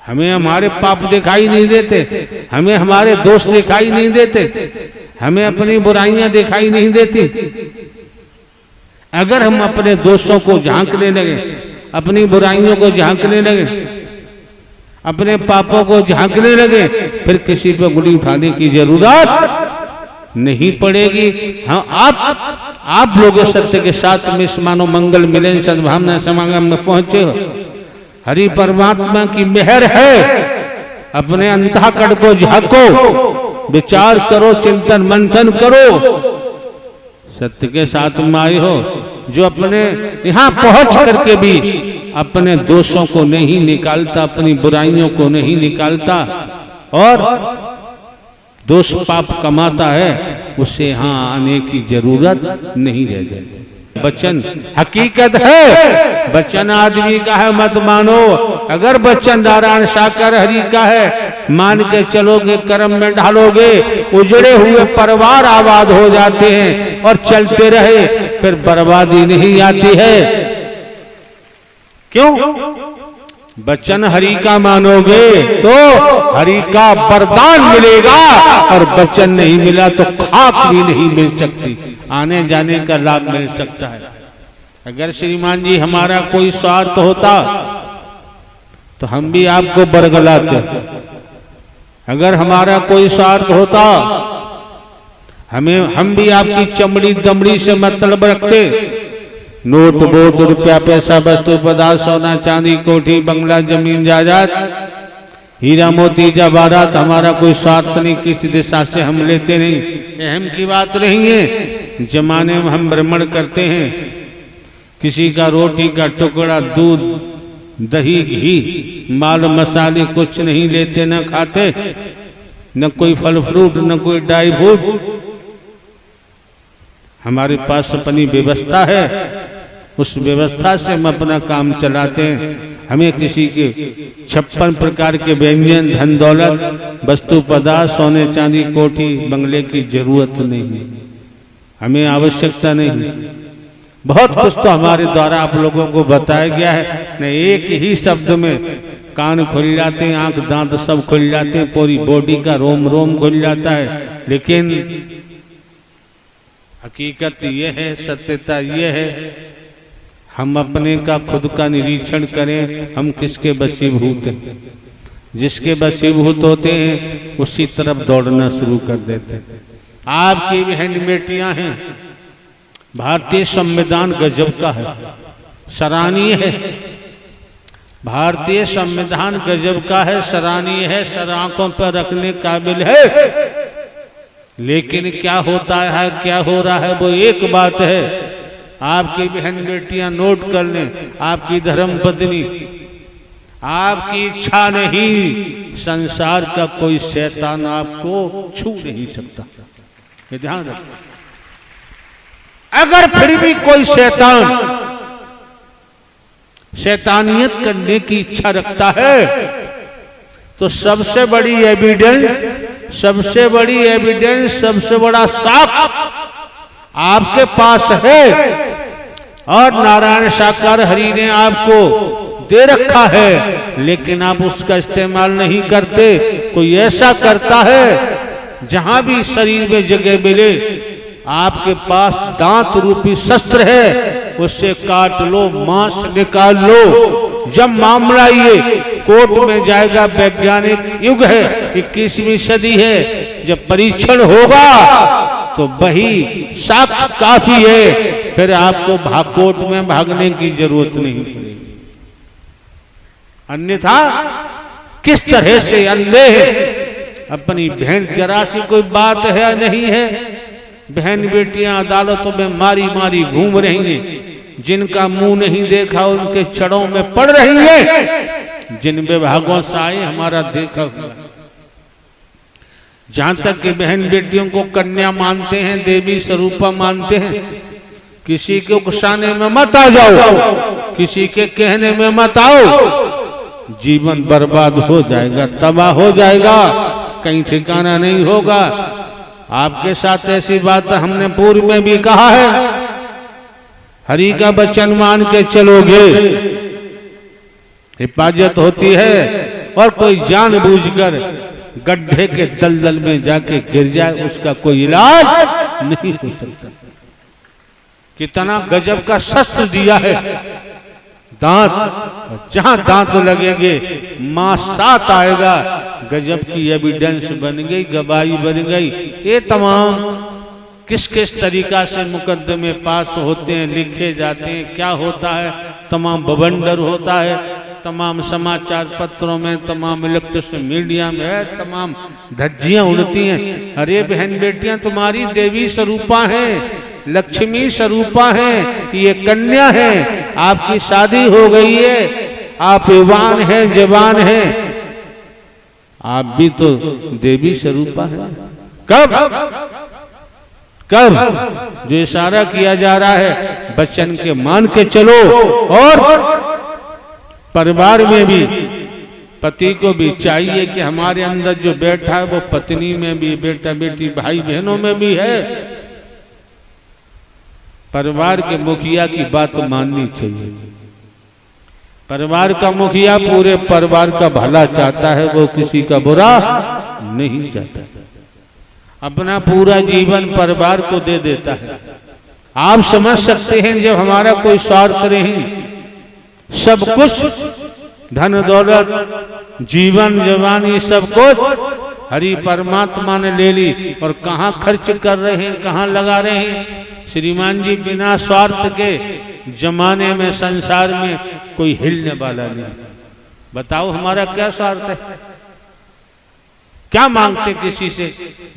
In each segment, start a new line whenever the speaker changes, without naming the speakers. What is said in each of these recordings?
हमें हमारे पाप दिखाई नहीं देते, हमें हमारे दोष दिखाई नहीं देते, हमें अपनी बुराइयां दिखाई नहीं देती। अगर हम अपने दोषों को झांकने लगे, अपनी बुराइयों को झांकने लगे, अपने पापों को झांकने लगे, फिर किसी पे उंगली उठाने की जरूरत नहीं पड़ेगी। हाँ, आप लोग सत्य के साथ में इस मानव मंगल मिलन सद्भावना समागम में पहुंचे हो। हरि परमात्मा की मेहर है। अपने अंतःकरण को झांको, विचार करो, चिंतन मंथन करो, सत्य के साथ में आए हो। जो अपने यहाँ पहुंच करके भी अपने दोषों को नहीं निकालता, अपनी बुराइयों को नहीं निकालता और दोष पाप कमाता है, उसे यहाँ आने की जरूरत नहीं रह जाती। वचन हकीकत है, वचन आदमी का है मत मानो। अगर वचन नारायण साकार हरि का है, मान के चलोगे, कर्म में ढालोगे, उजड़े हुए परिवार आबाद हो जाते हैं और चलते रहे, फिर बर्बादी नहीं आती है। क्यों? वचन हरि का मानोगे तो हरि का वरदान मिलेगा, और वचन नहीं मिला तो खाक भी नहीं मिल सकती, आने जाने का लाभ मिल सकता है। अगर श्रीमान जी हमारा कोई स्वार्थ होता तो हम भी आपको बरगलाते। अगर हमारा कोई स्वार्थ होता, हम भी आपकी चमड़ी दमड़ी से मतलब रखते। नोट बोट रुपया पैसा वस्तु पदार्थ सोना चांदी कोठी बंगला जमीन जायदाद हीरा मोती जवाहरात, हमारा कोई स्वार्थ नहीं, किसी दिशा से हम लेते नहीं। अहम की बात नहीं है। जमाने में हम भ्रमण करते हैं, किसी का रोटी का टुकड़ा, दूध दही घी माल मसाले कुछ नहीं लेते, न खाते, न कोई फल फ्रूट, न कोई ड्राई फ्रूट। हमारे पास अपनी व्यवस्था है, उस व्यवस्था से हम अपना काम चलाते हैं। हमें किसी के 56 प्रकार के व्यंजन, धन दौलत, वस्तु पदार्थ, सोने चांदी कोठी बंगले की जरूरत नहीं, हमें आवश्यकता नहीं। बहुत कुछ तो हमारे द्वारा आप लोगों को बताया गया है न, एक ही शब्द में कान खुल जाते हैं, आंख दांत सब खुल जाते हैं, पूरी बॉडी का रोम रोम खुल जाता है। लेकिन हकीकत ये है, सत्यता ये है, हम अपने का खुद का निरीक्षण करें, हम किसके वशीभूत हैं। जिसके वशीभूत होते हैं उसी तरफ दौड़ना शुरू कर देते हैं। आपकी बहन बेटियां हैं, भारतीय संविधान गजब का है, सराहनीय है। भारतीय संविधान गजब का है, सराहनीय है, सर आंखों पर रखने काबिल है। लेकिन क्या होता है, क्या हो रहा है, वो एक बात है। आपकी बहन बेटियां नोट कर लें, आपकी धर्म पत्नी, आपकी इच्छा नहीं, संसार का कोई शैतान आपको छू नहीं सकता, ये ध्यान रखें। अगर फिर भी कोई शैतानियत करने की इच्छा रखता है तो सबसे बड़ी एविडेंस, सबसे बड़ा साक्ष्य आपके पास है, और नारायण साकार हरि ने आपको दे रखा है, लेकिन आप उसका इस्तेमाल नहीं करते। कोई ऐसा करता है, जहां भी शरीर में जगह मिले, आपके पास दांत रूपी शस्त्र है, उससे काट लो, मांस निकाल लो। जब मामला ये कोर्ट में जाएगा, वैज्ञानिक युग है, 21वीं सदी है, जब परीक्षण होगा तो वही साक्ष्य काफी है, फिर आपको कोर्ट में भागने की जरूरत नहीं पड़ेगी। अन्यथा किस तरह से अंधे हैं। अपनी बहन, जरा सी कोई बात है नहीं है, बहन बेटियां अदालतों में मारी मारी घूम रही हैं, जिनका मुंह नहीं देखा उनके छड़ों में पड़ रही है। जिन विभागों से आए हमारा देखा हुआ, जहां तक कि बहन बेटियों को कन्या मानते हैं, देवी स्वरूपा मानते हैं, किसी के उकसाने में मत आ जाओ, किसी के कहने में मत आओ, जीवन बर्बाद हो जाएगा, तबाह हो जाएगा, कहीं ठिकाना नहीं होगा। आपके साथ ऐसी बात हमने पूर्व में भी कहा है, हरि का वचन मान के चलोगे हिफाजत होती है, और कोई जानबूझकर गड्ढे के दलदल में जाके गिर जाए, उसका कोई इलाज नहीं हो सकता। कितना गजब का शस्त्र दिया है दांत, जहां दांत लगेंगे मां साथ आएगा। गजब की एविडेंस बन गई, गवाही बन गई। ये तमाम किस किस तरीका से मुकदमे पास होते हैं, लिखे जाते हैं, क्या होता है, तमाम बवंडर होता है, तमाम समाचार पत्रों में, तमाम इलेक्ट्रॉनिक मीडिया में है, तमाम धज्जियां उड़ती हैं। अरे बहन बेटियां, तुम्हारी देवी स्वरूपा हैं, लक्ष्मी स्वरूपा हैं, ये कन्या है, आपकी शादी हो गई है, आप युवान हैं, जवान हैं, आप भी तो देवी स्वरूपा है। कब कब जो इशारा किया जा रहा है बच्चन के मान के चलो। और परिवार में भी पति को भी चाहिए कि हमारे अंदर जो बैठा है वो पत्नी में भी, बेटा बेटी भाई बहनों में भी है। परिवार के मुखिया की बात माननी चाहिए। परिवार का मुखिया पूरे परिवार का भला चाहता है, वो किसी का बुरा नहीं चाहता। अपना पूरा जीवन परिवार को दे देता है। आप समझ सकते हैं जब हमारा कोई स्वार्थ नहीं, सब कुछ धन दौलत जीवन जवानी सब कुछ हरि परमात्मा ने ले ली, और कहाँ खर्च कर रहे हैं, कहाँ लगा रहे हैं। श्रीमान जी, बिना स्वार्थ के जमाने में संसार में कोई हिलने वाला नहीं। बताओ हमारा क्या स्वार्थ है, क्या मांगते किसी से?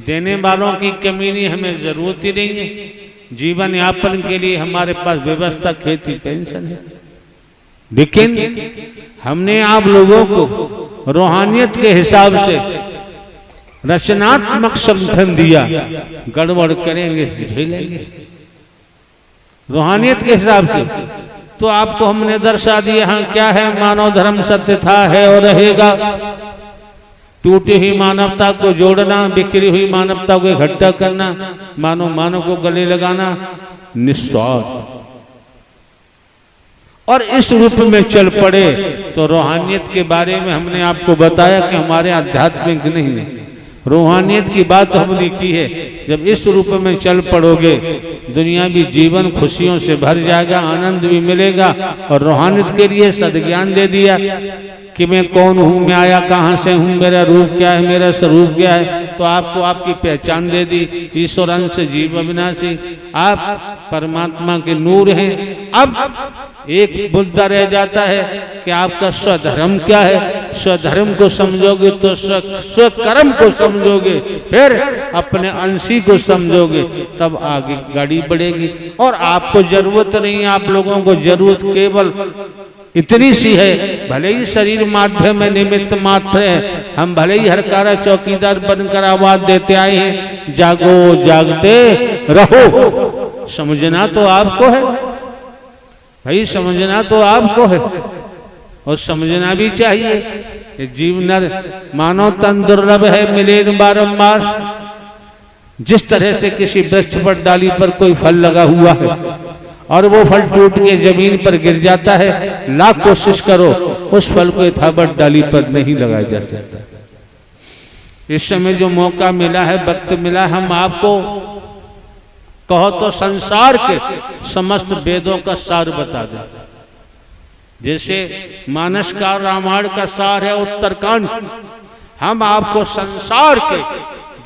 देने वालों की कमी नहीं, हमें जरूरत ही नहीं है। जीवन यापन के लिए हमारे पास व्यवस्था खेती पेंशन है, लेकिन हमने आप लोगों को रूहानियत के हिसाब से रचनात्मक समर्थन दिया। गड़बड़ करेंगे झेलेंगे रूहानियत के हिसाब से। तो आपको हमने दर्शा दिया हाँ क्या है, मानव धर्म सत्य था, है और रहेगा। टूटी हुई मानवता को जोड़ना, बिखरी हुई मानवता को इकट्ठा करना, मानव को गले लगाना, निस्वार्थ। और इस रूप में चल पड़े तो रूहानियत के बारे में हमने आपको बताया कि हमारे आध्यात्मिक नहीं, रूहानियत की बात हमने की है। जब इस रूप में चल पड़ोगे दुनियावी जीवन खुशियों से भर जाएगा, आनंद भी मिलेगा। और रूहानियत के लिए सद्ज्ञान दे दिया कि मैं कौन हूँ, मैं आया कहाँ से हूँ, मेरा रूप क्या है, मेरा स्वरूप क्या है। तो आपको आपकी पहचान दे दी, ईश्वर अंश जीव अविनाशी, आप परमात्मा के नूर हैं। अब एक मुद्दा रह जाता है कि आपका स्वधर्म क्या है। स्वधर्म को समझोगे तो स्वकर्म को समझोगे, फिर अपने अंशी को समझोगे, तब आगे गाड़ी बढ़ेगी। और आपको जरूरत नहीं, आप लोगों को जरूरत केवल इतनी सी है, भले ही शरीर माध्यम में निमित्त मात्र है, हम भले ही हरकारा चौकीदार बनकर आवाज देते आए हैं, जागो जागते रहो। समझना तो आपको है भाई, समझना तो आपको है, और समझना भी चाहिए। जीव नर मानव तन दुर्लभ है, मिले बारंबार। जिस तरह से किसी वृक्ष पर डाली पर कोई फल लगा हुआ है और वो फल टूट के जमीन पर गिर जाता है, लाख कोशिश करो उस फल को यथावत डाली पर नहीं लगाया जा सकता। इस समय जो मौका मिला है, वक्त मिला, हम आपको कहो तो संसार के समस्त वेदों का सार बता दें। जैसे मानस का रामायण का सार है उत्तरकांड, हम आपको संसार के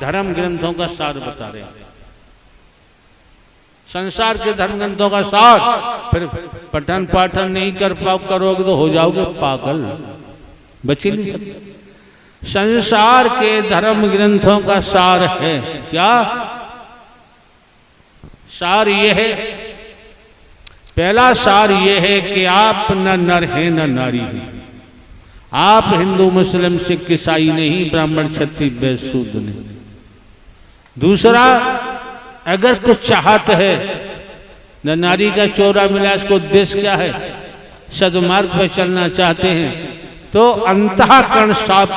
धर्म ग्रंथों का सार बता रहे हैं। संसार के धर्म ग्रंथों का सार, फिर पठन पाठन नहीं करोगे तो हो जाओगे पागल, बच ही नहीं सकते। संसार के धर्म ग्रंथों का सार है क्या? सार ये है, पहला सार ये है कि आप न नर हैं न नारी हैं। आप हिंदू मुस्लिम सिख ईसाई नहीं, ब्राह्मण क्षत्रिय वैश्य शूद्र नहीं। दूसरा, अगर कुछ चाहत है, न नारी का चोरा मिला, इसको उद्देश्य क्या है, सदमार्ग पर चलना चाहते हैं, तो अंतःकरण साफ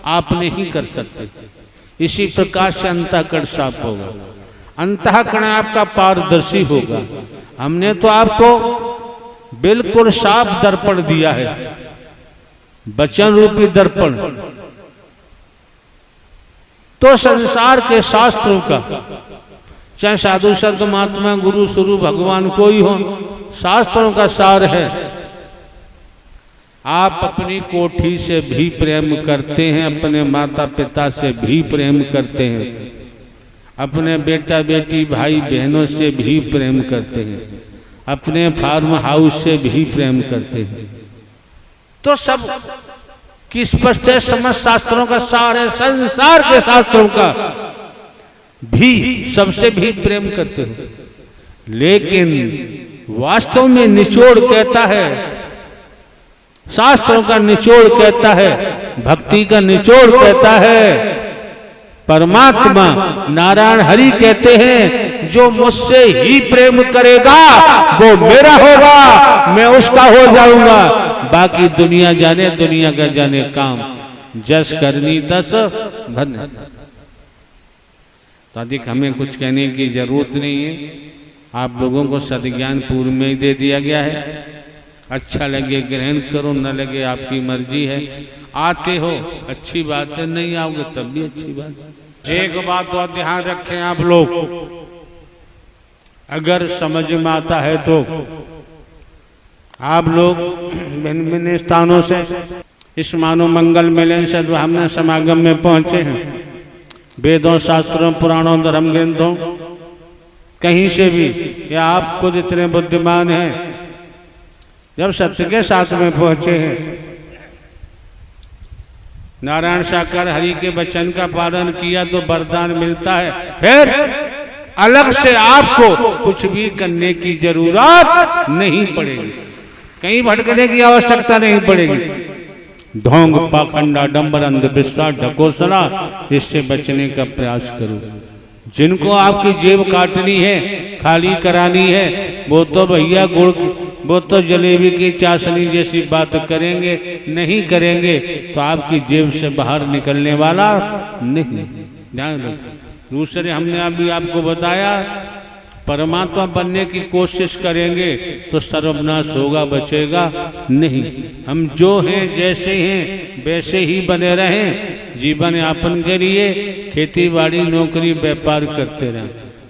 आप नहीं कर सकते। इसी प्रकार से अंतःकरण साफ होगा, अंतःकरण आपका पारदर्शी होगा। हमने तो आपको बिल्कुल साफ दर्पण दिया है, वचन रूपी दर्पण। तो संसार के शास्त्रों का, चाहे साधु संत महात्मा गुरु स्वरूप भगवान कोई हो, शास्त्रों का सार है। आप अपनी कोठी से भी प्रेम करते हैं, अपने माता पिता से भी प्रेम करते हैं, अपने बेटा बेटी भाई बहनों से भी प्रेम करते हैं, अपने फार्म हाउस से भी प्रेम करते हैं। तो सब की स्पष्ट है, समस्त शास्त्रों का सार है, संसार के शास्त्रों का भी सबसे भी प्रेम करते हो। लेकिन वास्तव में निचोड़ कहता है, शास्त्रों का निचोड़ कहता है, भक्ति का निचोड़ कहता है, परमात्मा नारायण हरि कहते हैं जो मुझसे ही प्रेम करेगा वो मेरा होगा, मैं उसका हो जाऊंगा। बाकी दुनिया जाने, दुनिया का जाने काम, जस करनी तस धन्य। तो अधिक हमें कुछ कहने की जरूरत नहीं है, आप लोगों को सद्ज्ञान पूर्व में ही दे दिया गया है। अच्छा लगे ग्रहण करो, न लगे आपकी मर्जी है। आते हो अच्छी बात है, नहीं आओगे तब भी अच्छी बात है। एक बात तो ध्यान रखें आप लोग, अगर समझ में आता है तो आप लोग भिन्न भिन्न स्थानों से इस मानव मंगल मिलन सद्भावना समागम में पहुंचे हैं। वेदों शास्त्रों पुराणों धर्म ग्रंथों कहीं से भी, या आप खुद इतने बुद्धिमान हैं जब सत्य के साथ में पहुंचे हैं, नारायण साकार हरि के वचन का पालन किया तो वरदान मिलता है। फिर अलग से आपको कुछ भी करने की जरूरत नहीं पड़ेगी, कहीं भटकने की आवश्यकता नहीं पड़ेगी। ढोंग पाखंड आडंबर अंधविश्वास ढकोसला, इससे बचने का प्रयास करो। जिनको आपकी जेब काटनी है, खाली करानी है, वो तो भैया गुड़, वो तो जलेबी की चाशनी जैसी बात करेंगे, नहीं करेंगे तो आपकी जेब से बाहर निकलने वाला नहीं। ध्यान रखो। दूसरे हमने अभी आपको बताया, परमात्मा बनने की कोशिश करेंगे तो सर्वनाश होगा, बचेगा नहीं। हम जो हैं जैसे हैं वैसे ही बने रहें, जीवन यापन के लिए खेती बाड़ी नौकरी व्यापार करते रहें।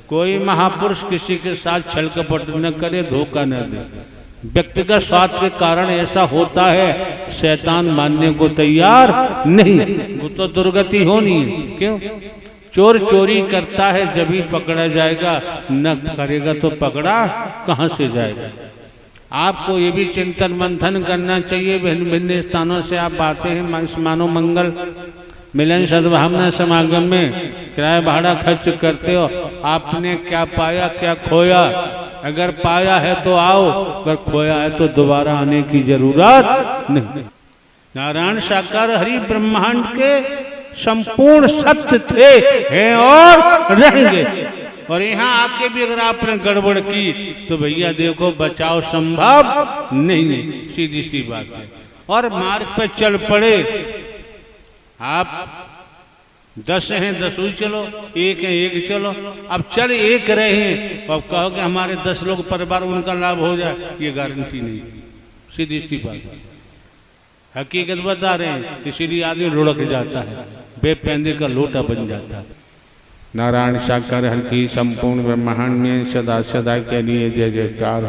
कोई महापुरुष किसी के साथ छल कपट न करे, धोखा न दे। व्यक्तिगत स्वार्थ के कारण ऐसा होता है, शैतान मानने को तैयार नहीं, वो तो दुर्गति होनी है। क्यों? चोर चोरी करता है जब ही पकड़ा जाएगा, न करेगा तो पकड़ा कहां से जाएगा। आपको ये भी चिंतन मंथन करना चाहिए। भिन्न भिन्न स्थानों से आप आते हैं, मानव मंगल मिलन सद्भावना समागम में किराया भाड़ा खर्च करते हो। आपने क्या पाया क्या खोया? अगर पाया है तो आओ, अगर खोया है तो दोबारा आने की जरूरत नहीं। नारायण साकार हरि ब्रह्मांड के संपूर्ण सत्य थे, हैं और रहेंगे। और यहाँ आके भी अगर आपने गड़बड़ की तो भैया देखो बचाव संभव नहीं, सीधी सी बात है। और मार्ग पे चल पड़े, आप 10 हैं 10 ही चलो, 1 है 1 चलो। अब चल 1 रहे हैं, अब कहो कि हमारे 10 लोग परिवार उनका लाभ हो जाए, ये गारंटी नहीं, सीधी सी बात है। हकीकत बता रहे हैं, इसीलिए आदमी लुढ़क जाता है, बेपैंदे का लोटा बन जाता है। नारायण साकार हरि की संपूर्ण ब्रह्मांड में सदा सदा के लिए जय जयकार।